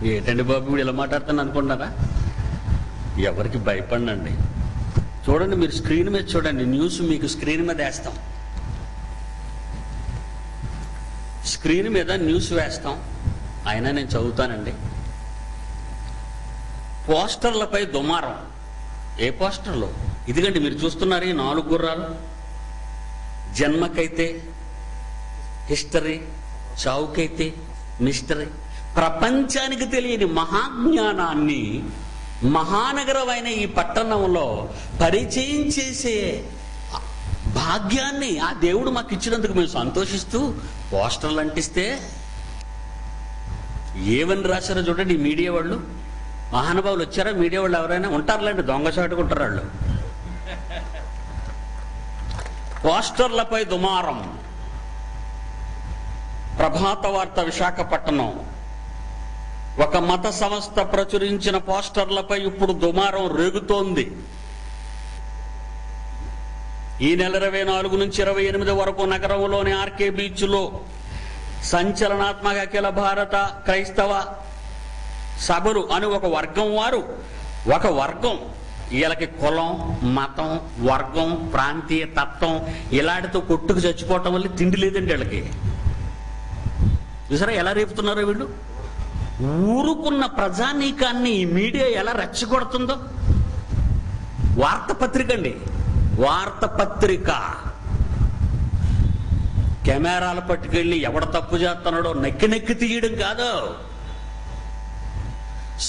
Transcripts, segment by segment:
ఏంటండి బాబు వీడు ఇలా మాట్లాడుతాను అనుకుంటున్నారా? ఎవరికి భయపడండి. చూడండి, మీరు స్క్రీన్ మీద చూడండి, న్యూస్ మీకు స్క్రీన్ మీద వేస్తాం, స్క్రీన్ మీద న్యూస్ వేస్తాం, అయినా నేను చదువుతానండి. పోస్టర్లపై దుమారం. ఏ పోస్టర్లు? ఇదిగండి మీరు చూస్తున్నారు, ఈ 4 గుర్రాలు. జన్మకైతే హిస్టరీ, చావుకైతే మిస్టరీ. ప్రపంచానికి తెలియని మహాజ్ఞానాన్ని మహానగరమైన ఈ పట్టణంలో పరిచయం చేసే భాగ్యాన్ని ఆ దేవుడు మాకు ఇచ్చినందుకు మేము సంతోషిస్తూ పోస్టర్లు అంటిస్తే ఏమని రాశారో చూడండి. ఈ మీడియా వాళ్ళు, మహానుభావులు వచ్చారా? మీడియా వాళ్ళు ఎవరైనా ఉంటారులేండి, దొంగచాటుకుంటారు వాళ్ళు. పోస్టర్లపై దుమారం. ప్రభాత వార్త విశాఖపట్నం. ఒక మత సంస్థ ప్రచురించిన పోస్టర్లపై ఇప్పుడు దుమారం రేగుతోంది. ఈ నెల 24 నుంచి 28 వరకు నగరంలోని ఆర్కే బీచ్ లో సంచలనాత్మక అఖిల భారత క్రైస్తవ సభలు అని ఒక వర్గం వీళ్ళకి కులం, మతం, వర్గం, ప్రాంతీయ తత్వం ఇలాంటితో కొట్టుకు చచ్చిపోవటం వల్ల తిండి లేదండి వీళ్ళకి. చూసారా ఎలా రేపుతున్నారో వీళ్ళు? ఊరుకున్న ప్రజానీకాన్ని ఈ మీడియా ఎలా రెచ్చగొడుతుందో. వార్తాపత్రిక అండి, వార్తాపత్రిక. కెమెరాలు పట్టుకెళ్ళి ఎవడ తప్పు చేస్తున్నాడో నెక్కి తీయడం కాదు,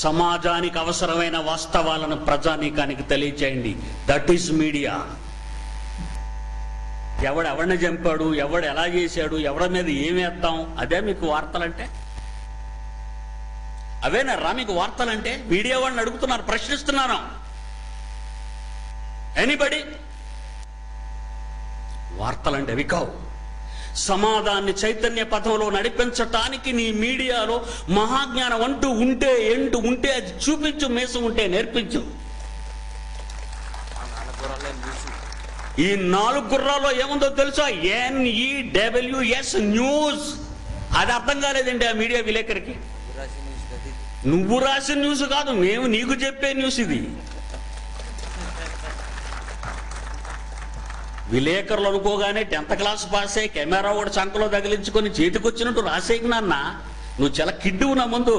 సమాజానికి అవసరమైన వాస్తవాలను ప్రజానీకానికి తెలియచేయండి. That is media. ఎవడిని చంపాడు, ఎవడు ఎలా చేశాడు, ఎవడి మీద ఏమేస్తాం, అదే మీకు వార్తలంటే? అవేనరా మీకు వార్తలంటే? మీడియా వాళ్ళని అడుగుతున్నారు, ప్రశ్నిస్తున్నాను. ఎనీబడి? వార్తలంటే అవి కావు. సమాజాన్ని చైతన్య పథంలో నడిపించటానికి నీ మీడియాలో మహాజ్ఞానం అంటూ ఉంటే అది చూపించు, మేసం ఉంటే నేర్పించు. ఈ 4 గుర్రాల్లో ఏముందో తెలుసా? NEWS news. అది అర్థం కాలేదండి ఆ మీడియా విలేకరికి. నువ్వు రాసిన న్యూస్ కాదు, మేము నీకు చెప్పే న్యూస్ ఇది. విలేకరులు అనుకోగానే 10th క్లాస్ పాస్ అయ్యి కెమెరా కూడా చంకలో తగిలించుకొని చేతికొచ్చినట్టు రాసేకి నాన్న, నువ్వు చాలా కిడ్డువు నా ముందు.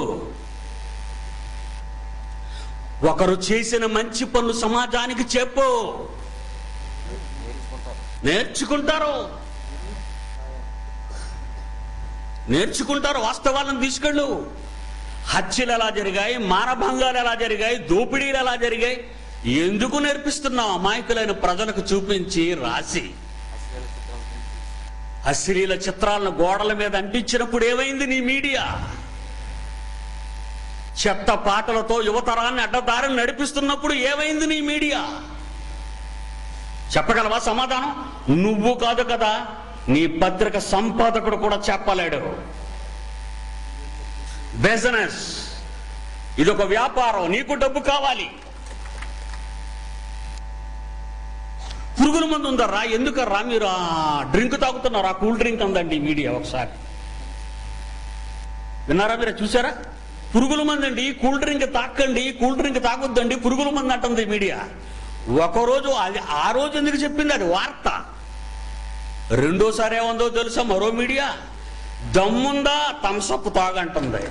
ఒకరు చేసిన మంచి పనులు సమాజానికి చెప్పు, నేర్చుకుంటారు. వాస్తవాలను తీసుకెళ్ళు. హత్యలు ఎలా జరిగాయి, మానభంగాలు ఎలా జరిగాయి, దోపిడీలు ఎలా జరిగాయి, ఎందుకు నేర్పిస్తున్నావు? అమాయకులైన ప్రజలకు చూపించి రాసి అశ్లీల చిత్రాలను గోడల మీద అంటించినప్పుడు ఏమైంది నీ మీడియా? చెత్త పాటలతో యువతరాన్ని అడ్డదారిని నడిపిస్తున్నప్పుడు ఏమైంది నీ మీడియా? చెప్పగలవా సమాధానం? నువ్వు కాదు కదా, నీ పత్రిక సంపాదకుడు కూడా చెప్పలేడు. బిజినెస్ ఇదొక వ్యాపారం, నీకు డబ్బు కావాలి. పురుగుల మందు ఉందర్రా, ఎందుకర్రా మీరు డ్రింక్ తాగుతున్నారా? కూల్ డ్రింక్ అందండి మీడియా. ఒకసారి విన్నారా? మీరు చూసారా? పురుగుల మంది అండి, కూల్ డ్రింక్ తాకండి, కూల్ డ్రింక్ తాగొద్దండి, పురుగుల మంది అంటుంది మీడియా. ఒకరోజు ఆ రోజు ఎందుకు చెప్పింది అది వార్త. రెండోసారి ఏముందో తెలుసా? మరో మీడియా దమ్ముందా థమ్సప్ తాగంటుంది.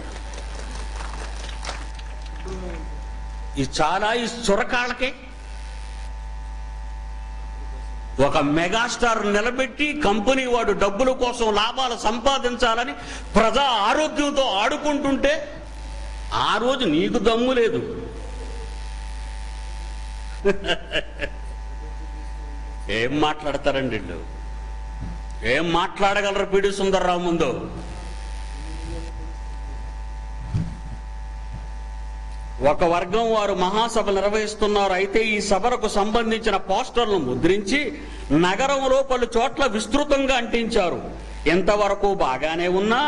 ఈ చాలా ఈ చురకాళ్ళకే ఒక మెగాస్టార్ నిలబెట్టి కంపెనీ వాడు డబ్బుల కోసం లాభాలు సంపాదించాలని ప్రజా ఆరోగ్యంతో ఆడుకుంటుంటే ఆ రోజు నీకు దమ్ము లేదు. ఏం మాట్లాడతారండి వీళ్ళు? ఏం మాట్లాడగలరు పిడి సుందర్రావు ముందు? ఒక వర్గం వారు మహాసభ నిర్వహిస్తున్నారు. అయితే ఈ సభలకు సంబంధించిన పోస్టర్లను ముద్రించి నగరంలో పలు చోట్ల విస్తృతంగా అంటించారు. ఎంతవరకు బాగానే ఉన్నా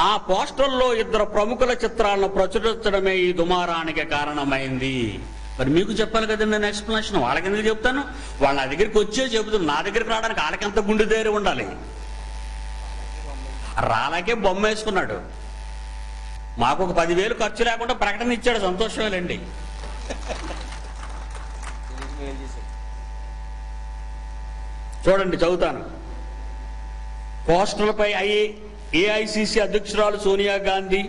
ఆ పోస్టర్లో 2 ప్రముఖుల చిత్రాలను ప్రచురించడమే ఈ దుమారానికి కారణమైంది. మరి మీకు చెప్పాలి కదండి నేను ఎక్స్ప్లెనేషన్. వాళ్ళకి ఎందుకు చెప్తాను? వాళ్ళ నా దగ్గరికి వచ్చే చెబుతాను. నా దగ్గరికి రావడానికి వాళ్ళకెంత గుండె ధైర్యం ఉండాలి? రాలకే బొమ్మ వేసుకున్నాడు. మాకు ఒక 10,000 ఖర్చు లేకుండా ప్రకటన ఇచ్చాడు, సంతోషమేలండి. చూడండి, చదువుతాను. పోస్టర్లపై ఏఐసిసి అధ్యక్షురాలు సోనియా గాంధీ,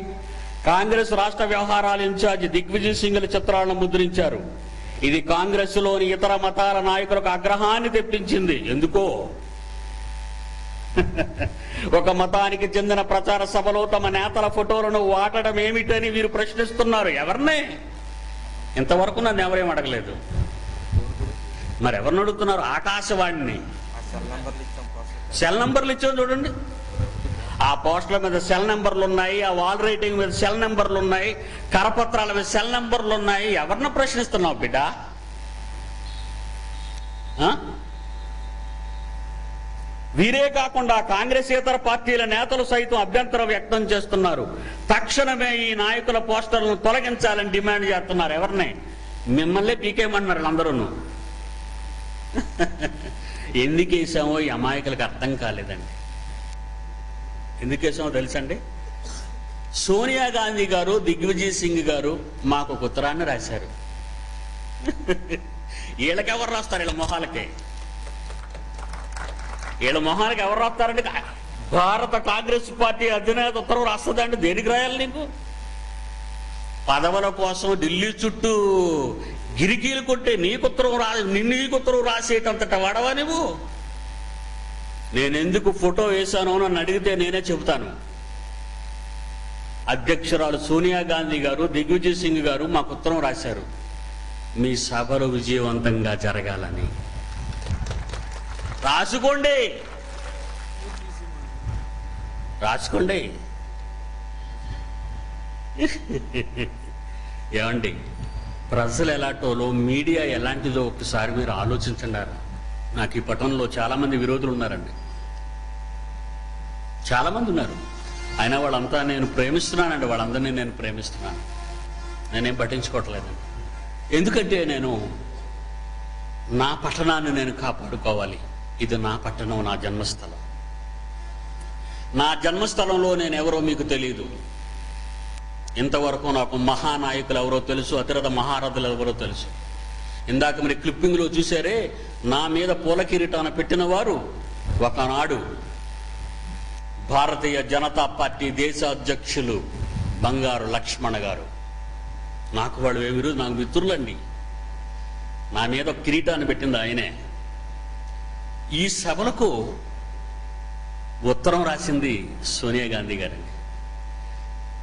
కాంగ్రెస్ రాష్ట్ర వ్యవహారాల ఇన్ఛార్జి దిగ్విజయ్ సింగ్ల చిత్రాలను ముద్రించారు. ఇది కాంగ్రెస్ లోని ఇతర మతాల నాయకులకు ఆగ్రహాన్ని తెప్పించింది. ఎందుకో ఒక మతానికి చెందిన ప్రచార సభలో తమ నేతల ఫోటోలను వాడడం ఏమిటని వీరు ప్రశ్నిస్తున్నారు. ఎవరినే? ఇంతవరకు నన్ను ఎవరేం అడగలేదు. మరి ఎవరిని అడుగుతున్నారు? ఆకాశవాణిని. సెల్ నంబర్లు ఇచ్చాం చూడండి. ఆ పోస్టర్ల మీద సెల్ నెంబర్లు ఉన్నాయి, ఆ వాల్ రైటింగ్ మీద సెల్ నెంబర్లు ఉన్నాయి, కరపత్రాల మీద సెల్ నెంబర్లు ఉన్నాయి. ఎవరిని ప్రశ్నిస్తున్నావు బిడ్డ? వీరే కాకుండా కాంగ్రెసేతర పార్టీల నేతలు సైతం అభ్యంతరం వ్యక్తం చేస్తున్నారు. తక్షణమే ఈ నాయకుల పోస్టర్లను తొలగించాలని డిమాండ్ చేస్తున్నారు. ఎవరిని? మిమ్మల్ని పీకేయమన్నారు అందరూ. ఎందుకు వేసామో ఈ అమాయకులకు అర్థం కాలేదండి. ఎందుకు వేసామో తెలుసండి? సోనియా గాంధీ గారు, దిగ్విజయ్ సింగ్ గారు మాకు ఒక ఉత్తరాన్ని రాశారు. వీళ్ళకెవరు రాస్తారు? వీళ్ళ మొహాలకే. వీళ్ళ మొహాలకి ఎవరు రాస్తారంటే భారత కాంగ్రెస్ పార్టీ అధినేత ఉత్తరం రాస్తుందండి. దేనికి రాయాలి నీకు? పదవుల కోసం ఢిల్లీ చుట్టూ గిరికీలు కొట్టే నీకు ఉత్తరం రాసేటంతట వాడవా నువ్వు? నేనెందుకు ఫోటో వేశానో నన్ను అడిగితే నేనే చెబుతాను. అధ్యక్షురాలు సోనియా గాంధీ గారు, దిగ్విజయ్ సింగ్ గారు మాకు ఉత్తరం రాశారు. మీ సభలు విజయవంతంగా జరగాలని. రాసుకోండి. ఏమండి, ప్రజలు ఎలాంటోలో మీడియా ఎలాంటిదో ఒకసారి మీరు ఆలోచించండి. నాకు ఈ పట్టణంలో చాలా మంది విరోధులు ఉన్నారండి, చాలా మంది ఉన్నారు. అయినా వాళ్ళంతా నేను ప్రేమిస్తున్నానండి, వాళ్ళందరినీ నేను ప్రేమిస్తున్నాను. నేనేం పట్టించుకోవట్లేదండి. ఎందుకంటే నేను నా పట్టణాన్ని నేను కాపాడుకోవాలి. ఇది నా పట్టణం, నా జన్మస్థలం. నా జన్మస్థలంలో నేను ఎవరో మీకు తెలియదు. ఇంతవరకు నాకు మహానాయకులు ఎవరో తెలుసు, అతిరథ మహారథులు ఎవరో తెలుసు. ఇందాక మీరు క్లిప్పింగ్లో చూసారే, నా మీద పూల కిరీటాన పెట్టిన వారు ఒకనాడు భారతీయ జనతా పార్టీ దేశ అధ్యక్షులు బంగారు లక్ష్మణ గారు. నాకు వాళ్ళు ఏమిరు, నాకు మిత్రులండి. నా మీద కిరీటాన్ని పెట్టింది ఆయనే. ఈ సభలకు ఉత్తరం రాసింది సోనియా గాంధీ గారండి.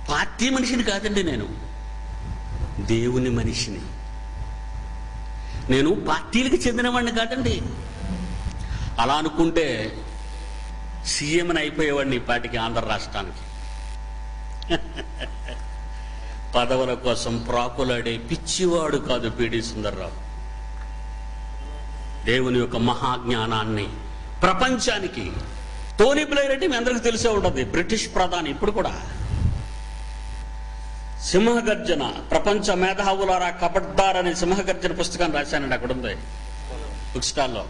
పార్టీ మనిషిని కాదండి, నేను దేవుని మనిషిని. నేను పార్టీలకు చెందినవాడిని కాదండి. అలా అనుకుంటే సీఎంని అయిపోయేవాడిని ఈ పార్టీకి, ఆంధ్ర రాష్ట్రానికి. పదవుల కోసం ప్రాకులాడే పిచ్చివాడు కాదు పిడి సుందర్రావు. దేవుని యొక్క మహాజ్ఞానాన్ని ప్రపంచానికి. టోనీ బ్లెయిర్ అంటే మీ అందరికీ తెలిసే ఉంటుంది, బ్రిటిష్ ప్రధాని. ఇప్పుడు కూడా సింహగర్జన, ప్రపంచ మేధావులారా కబడ్దార్ అనే సింహగర్జన పుస్తకాన్ని రాశానండి. అక్కడ ఉంది బుక్ స్టాల్లో.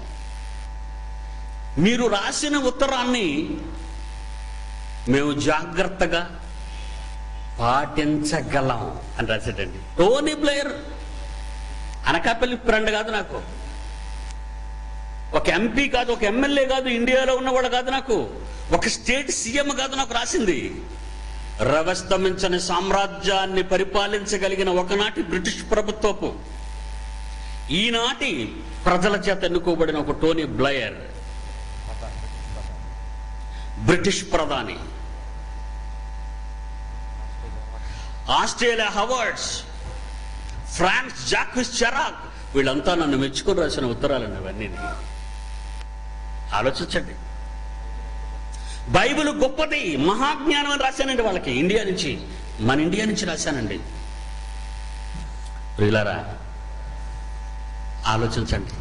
మీరు రాసిన ఉత్తరాన్ని మేము జాగ్రత్తగా పాటించగలం అని రాశాడండి టోనీ బ్లెయిర్. అనకాపల్లి ఫ్రెండ్ కాదు నాకు, ఒక ఎంపీ కాదు, ఒక ఎమ్మెల్యే కాదు, ఇండియాలో ఉన్నవాడు కాదు, నాకు ఒక స్టేట్ సీఎం కాదు. నాకు రాసింది రవస్తమించని సామ్రాజ్యాన్ని పరిపాలించగలిగిన ఒకనాటి బ్రిటిష్ ప్రభుత్వపు, ఈనాటి ప్రజల చేత ఎన్నుకోబడిన ఒక టోనీ బ్లెయిర్, బ్రిటిష్ ప్రధాని. ఆస్ట్రేలియా హవర్డ్స్, ఫ్రాన్స్ జాక్విస్ చెరాక్, వీళ్ళంతా నన్ను మెచ్చుకొని రాసిన ఉత్తరాలండి అవన్నీ. ఆలోచించండి. బైబిల్ గొప్పది, మహాజ్ఞానం అని రాశానండి వాళ్ళకి. ఇండియా నుంచి, మన ఇండియా నుంచి రాశానండి. ప్రియులారా, ఆలోచించండి.